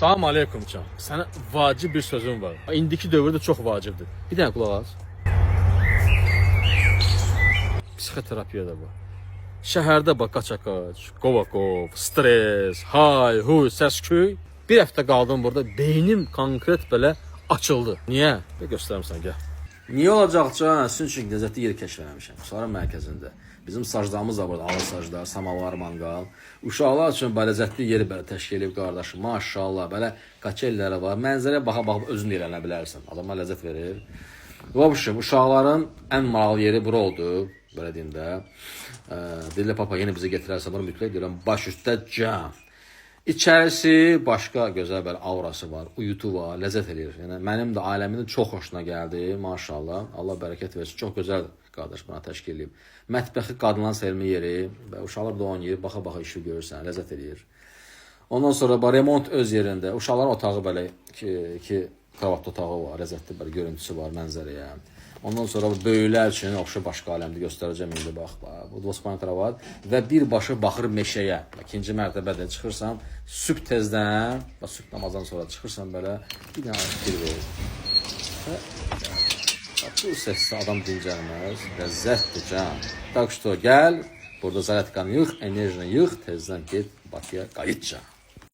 Salam aleykum can. Sənə vacib bir sözüm var. İndiki dövrdə çox vacibdir. Bir dənə qulaq as. Psixoterapiya da bu. Şəhərdə bax qaçaqaç, qovaqov, stres, hay, huy, səsküy. Bir həftə qaldım burada, beynim konkret belə açıldı. Niyə? Göstərim sənə, gəl. Niyə olacaq can? Sizin üçün ləzzətli yeri kəşf eləmişəm. Sonra mərkəzində. Bizim sacdamız da burada, ağır saclar, samavar, manqal. Uşaqlar üçün belə ləzzətli yeri belə təşkil edib qardaşım. Maşallah, belə qaçelləri var. Mənzərəyə baxa-baxa özün də eləyə bilərsən. Adama ləzzət verir. Vəbşim, uşaqların ən maraqlı yeri bura oldu. Belə deyim də. Dillə papa yenə bizə getirərsə bunu mütləq deyirəm. Baş üstə can. İçərisi başqa gözəl bir aurası var, uyutu var, ləzzət eləyir. Yəni mənim də ailəmin çox xoşuna gəldi, maşallah. Allah bərəkət versin. Çox gözəl qardaş buna təşkil edib. Mətbəxi qadınların sevimli yeri və uşaqlar da oynayır, baxa-baxa işi görürsən, ləzzət eləyir. Ondan sonra remont öz yerində. Uşaqların otağı belə iki kravatlı otağı var, ləzzətli bir görüntüsü var mənzərəyə. Ondan sonra böyüklər üçün başqa aləmdə göstərəcəm indi bax. Bu Dospan kravat və birbaşa baxır meşəyə. İkinci mərtəbədə çıxırsan, sübh tezdən, sübh namazdan sonra çıxırsan belə bir dənə fikir verir. Bu səsdə adam dincəlməz, ləzzətdir can. Tak что gəl, burada zaryadkanı yığ, enerjini yığ, tezdən get Bakıya qayıt can.